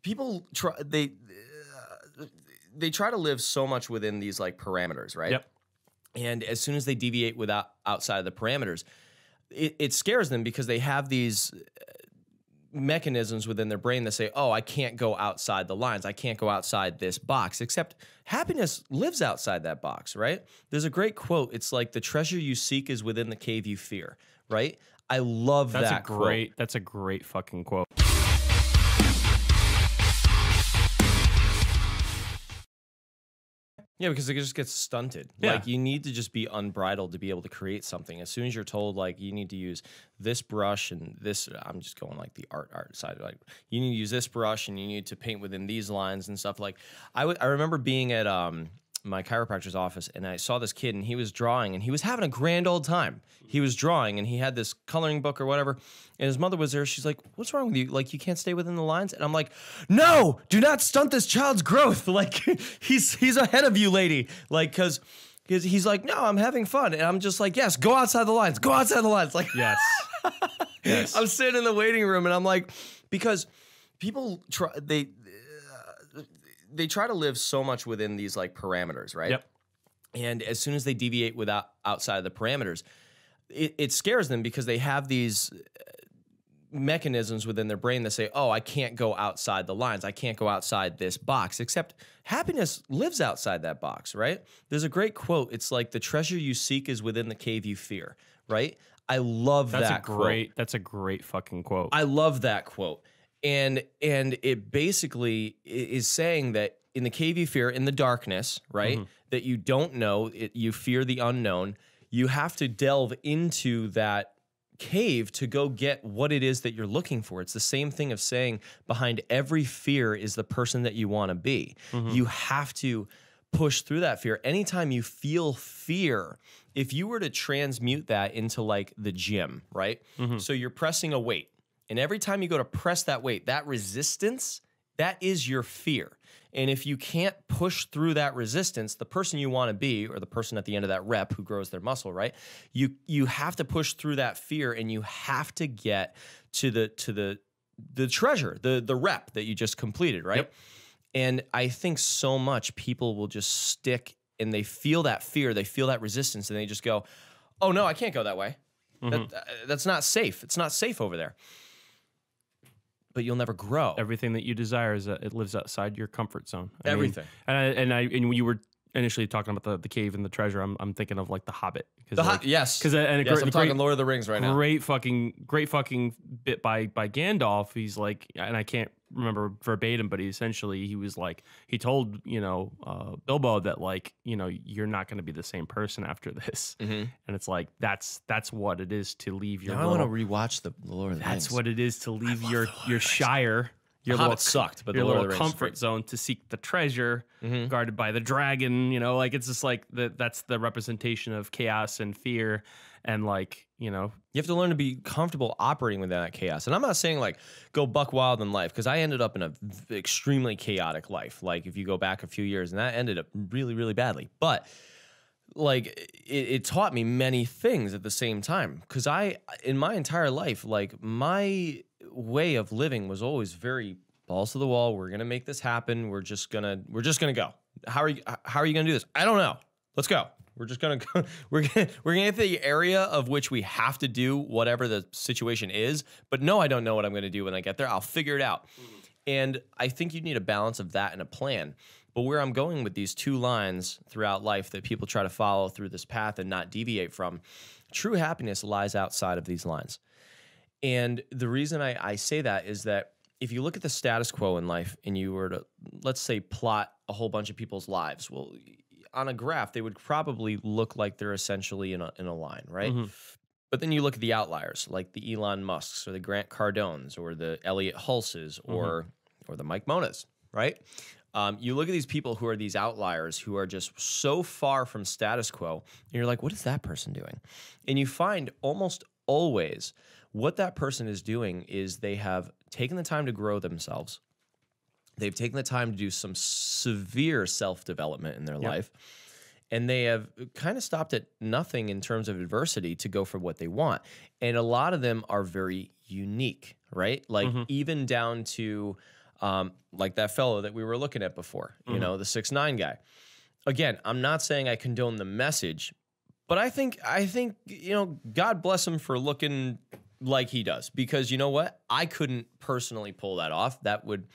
people try they try to live so much within these like parameters, right? Yep. And as soon as they deviate outside of the parameters, it scares them because they have these mechanisms within their brain that say, oh, I can't go outside the lines. I can't go outside this box, except happiness lives outside that box, right? There's a great quote. It's like the treasure you seek is within the cave you fear, right? I love that quote. That's a great fucking quote. Yeah, because it just gets stunted. Yeah. Like, you need to just be unbridled to be able to create something. As soon as you're told, like, you need to use this brush and this, I'm just going, like, the art side. Like, you need to use this brush and you need to paint within these lines and stuff. Like, I remember being at my chiropractor's office, and I saw this kid, and he was drawing, and he was having a grand old time. He was drawing, and he had this coloring book or whatever, and his mother was there. She's like, what's wrong with you? Like, you can't stay within the lines? And I'm like, no, do not stunt this child's growth. Like, he's ahead of you, lady. Like, because he's like, no, I'm having fun. And I'm just like, yes, go outside the lines. Go outside the lines. Like, yes. Yes. I'm sitting in the waiting room, and I'm like, because people they try to live so much within these like parameters, right? Yep. And as soon as they deviate outside of the parameters, it scares them because they have these mechanisms within their brain that say, oh, I can't go outside the lines. I can't go outside this box, except happiness lives outside that box, right? There's a great quote. It's like the treasure you seek is within the cave you fear, right? I love that quote. That's a great fucking quote. I love that quote. And it basically is saying that in the cave you fear, in the darkness, right, that you don't know, you fear the unknown, you have to delve into that cave to go get what it is that you're looking for. It's the same thing of saying behind every fear is the person that you want to be. You have to push through that fear. Anytime you feel fear, if you were to transmute that into like the gym, right? So you're pressing a weight. And every time you go to press that weight, that resistance, that is your fear. And if you can't push through that resistance, the person you want to be, or the person at the end of that rep who grows their muscle, right? You have to push through that fear, and you have to get to the treasure, the rep that you just completed, right? Yep. And I think so much people will just stick, and they feel that fear, they feel that resistance, and they just go, oh no, I can't go that way. That's not safe. It's not safe over there. But you'll never grow. Everything that you desire it lives outside your comfort zone. Everything. And when you were initially talking about the cave and the treasure, I'm thinking of like The Hobbit. Yes. Because I'm talking Lord of the Rings right now. Great fucking bit by Gandalf. He's like, and I can't remember verbatim, but he was like, he told Bilbo that like, you're not going to be the same person after this. And it's like that's what it is to leave your. Now I want to rewatch the Lord of the Rings. That's what it is to leave your Shire. Your little sucked, but your the Lord little of the Rings comfort zone to seek the treasure guarded by the dragon. Like it's just like that's the representation of chaos and fear, and like you have to learn to be comfortable operating within that chaos. And I'm not saying like go buck wild in life, because I ended up in a extremely chaotic life. Like if you go back a few years, and that ended up really, really badly. But like it taught me many things at the same time, because in my entire life, like my way of living was always very balls to the wall. We're gonna make this happen. We're just gonna go. How are you gonna do this? I don't know. Let's go. We're just gonna go. We're gonna get the area of which we have to do whatever the situation is. But no, I don't know what I'm gonna do when I get there. I'll figure it out. And I think you need a balance of that and a plan. But where I'm going with these two lines throughout life that people try to follow through this path and not deviate from, true happiness lies outside of these lines. And the reason I say that is that if you look at the status quo in life and you were to, let's say, plot a whole bunch of people's lives, well, on a graph, they would probably look like they're essentially in a line, right? But then you look at the outliers, like the Elon Musks or the Grant Cardones or the Elliot Hulses or the Mike Monas, right? You look at these people who are these outliers who are just so far from status quo, and you're like, what is that person doing? And you find almost always what that person is doing is they have taken the time to grow themselves. They've taken the time to do some severe self-development in their life, and they have kind of stopped at nothing in terms of adversity to go for what they want. And a lot of them are very unique, right? Like even down to Like that fellow that we were looking at before, you know, the 6'9" guy. Again, I'm not saying I condone the message, but I think, you know, God bless him for looking like he does, because you know what? I couldn't personally pull that off. That would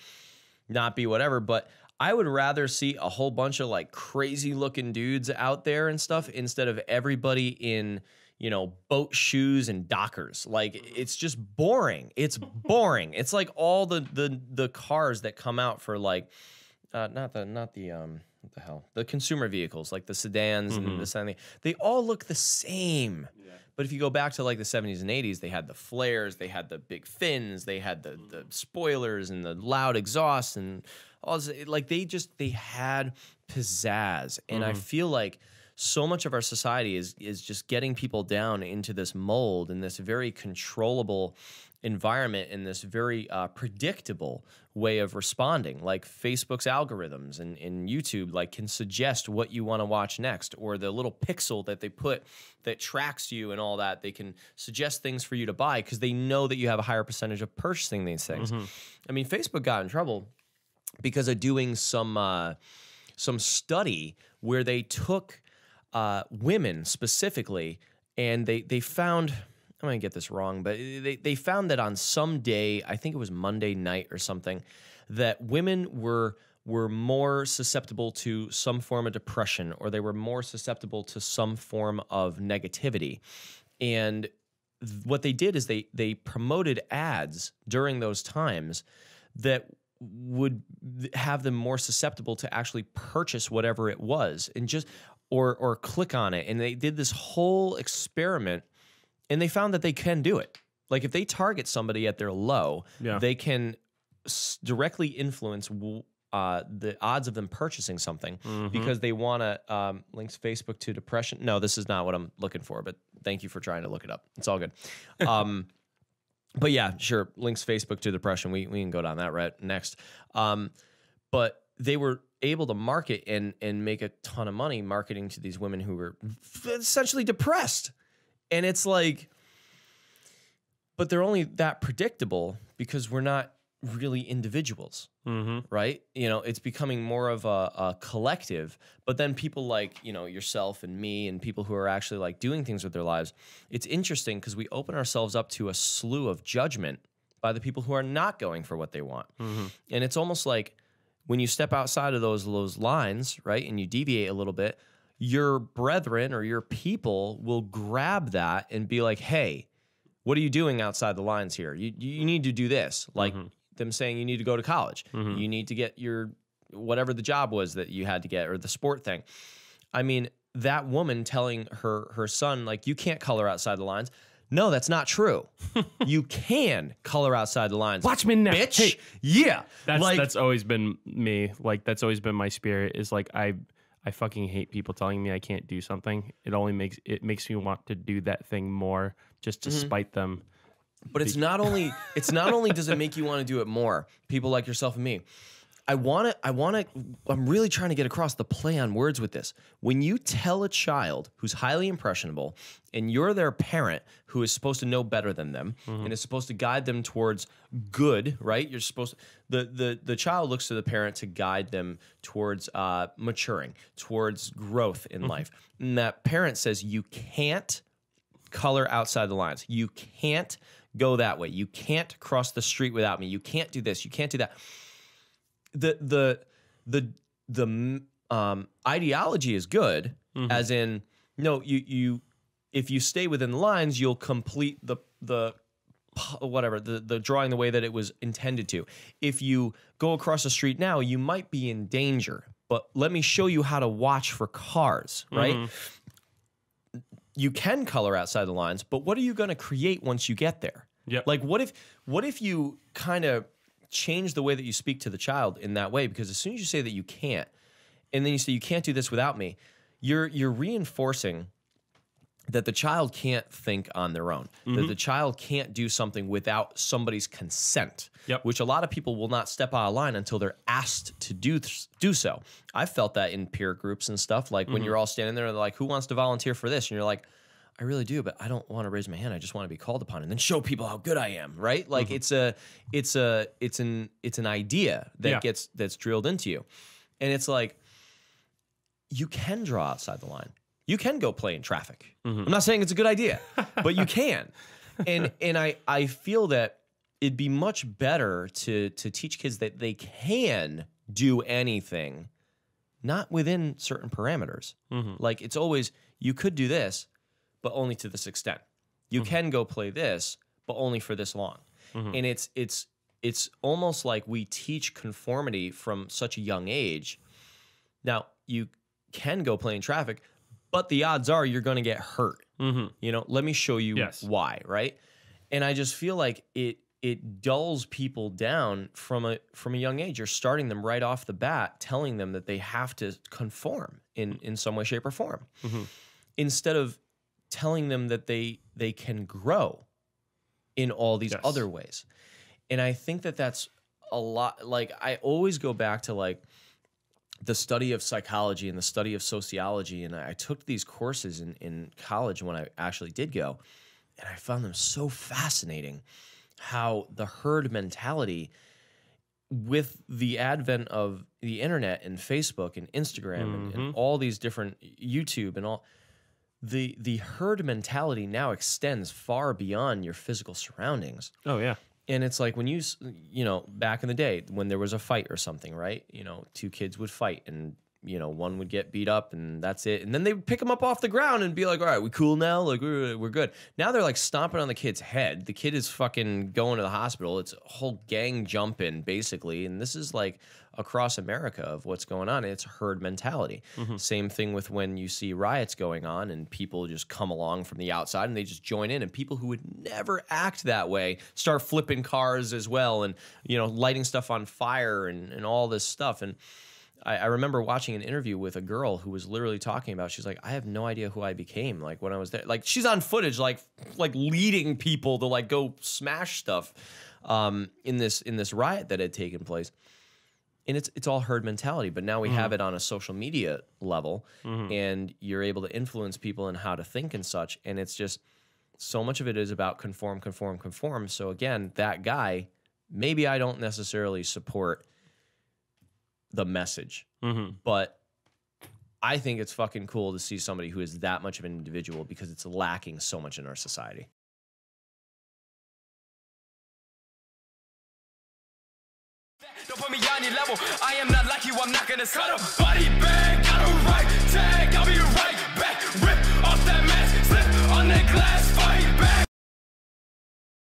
not be whatever, but I would rather see a whole bunch of like crazy looking dudes out there and stuff instead of everybody in, you know, boat shoes and Dockers. Like, it's just boring. It's boring. It's like all the cars that come out for like, not the what the hell? The consumer vehicles, like the sedans and this and that. They all look the same. Yeah. But if you go back to like the 70s and 80s, they had the flares, they had the big fins, they had the spoilers and the loud exhaust and all this. Like they had pizzazz. And I feel like so much of our society is just getting people down into this mold and this very controllable environment and this very predictable way of responding. Like Facebook's algorithms and YouTube like can suggest what you want to watch next, or the little pixel that they put that tracks you and all that. They can suggest things for you to buy because they know that you have a higher percentage of purchasing these things. I mean, Facebook got in trouble because of doing some study where they took women specifically, and they found, I'm going to get this wrong, but they found that on some day, I think it was Monday night or something, that women were more susceptible to some form of depression, or they were more susceptible to some form of negativity. And what they did is they promoted ads during those times that would have them more susceptible to actually purchase whatever it was and just or click on it. And they did this whole experiment, and they found that they can do it. Like if they target somebody at their low, they can directly influence the odds of them purchasing something because they want to links Facebook to depression. No, this is not what I'm looking for, but thank you for trying to look it up. It's all good. But yeah, sure, links Facebook to depression. We can go down that route next. But they were able to market and make a ton of money marketing to these women who were essentially depressed. And it's like, but they're only that predictable because we're not really individuals, right? You know, it's becoming more of a collective, but then people like, you know, yourself and me and people who are actually like doing things with their lives, it's interesting because we open ourselves up to a slew of judgment by the people who are not going for what they want. And it's almost like when you step outside of those lines, right, and you deviate a little bit, your brethren or your people will grab that and be like, hey, what are you doing outside the lines here? You need to do this. Like them saying you need to go to college. You need to get your, whatever the job was that you had to get, or the sport thing. I mean, that woman telling her son, like, you can't color outside the lines. No, that's not true. You can color outside the lines. Watch me now, bitch. Hey, yeah. That's always been me. Like, that's always been my spirit, is like, I fucking hate people telling me I can't do something. It makes me want to do that thing more just to spite them. But it's not only does it make you want to do it more, people like yourself and me. I'm really trying to get across the play on words with this. When you tell a child who's highly impressionable and you're their parent who is supposed to know better than them and is supposed to guide them towards good, right? You're supposed to, the child looks to the parent to guide them towards maturing, towards growth in life. And that parent says, you can't color outside the lines. You can't go that way. You can't cross the street without me. You can't do this. You can't do that. The ideology is good, as in, no, you if you stay within the lines, you'll complete the drawing the way that it was intended to. If you go across the street now, you might be in danger, but let me show you how to watch for cars, right? You can color outside the lines, but what are you going to create once you get there? Yep. Like, what if you kind of change the way that you speak to the child in that way? Because as soon as you say that you can't, and then you say you can't do this without me, you're reinforcing that the child can't think on their own, that the child can't do something without somebody's consent, which a lot of people will not step out of line until they're asked to do so. I felt that in peer groups and stuff, like when you're all standing there, they're like, who wants to volunteer for this? And you're like, I really do, but I don't want to raise my hand. I just want to be called upon and then show people how good I am, right? Like it's an idea that that's drilled into you. And it's like, you can draw outside the line. You can go play in traffic. I'm not saying it's a good idea, but you can. And I feel that it'd be much better to teach kids that they can do anything, not within certain parameters. Like it's always, you could do this, but only to this extent. You can go play this, but only for this long. And it's almost like we teach conformity from such a young age. Now, you can go play in traffic, but the odds are you're going to get hurt. You know, let me show you why, right? And I just feel like it dulls people down from a young age. You're starting them right off the bat, telling them that they have to conform in some way, shape, or form, instead of telling them that they can grow in all these other ways. And I think that that's a lot. Like, I always go back to like the study of psychology and the study of sociology. And I took these courses in college when I actually did go, and I found them so fascinating. How the herd mentality, with the advent of the internet and Facebook and Instagram and all these different YouTube and all, the herd mentality now extends far beyond your physical surroundings. Oh, yeah. And it's like when you know, back in the day when there was a fight or something, right? You know, two kids would fight and, you know, one would get beat up and that's it. And then they would pick him up off the ground and be like, all right, we cool now? Like, we're good. Now they're like stomping on the kid's head. The kid is fucking going to the hospital. It's a whole gang jumping, basically. And this is like across America of what's going on. It's herd mentality. Same thing with when you see riots going on and people just come along from the outside and they just join in. And people who would never act that way start flipping cars as well and, you know, lighting stuff on fire and all this stuff. And I remember watching an interview with a girl who was literally talking about, she's like, I have no idea who I became. Like when I was there, like she's on footage, like leading people to like go smash stuff in this riot that had taken place. And it's all herd mentality, but now we have it on a social media level and you're able to influence people in how to think and such. And it's just, so much of it is about conform. So again, that guy, maybe I don't necessarily support the message, but I think it's fucking cool to see somebody who is that much of an individual because it's lacking so much in our society. Don't put me on your level. I am not like you. I'm not gonna cut a body bag. Got a right tag.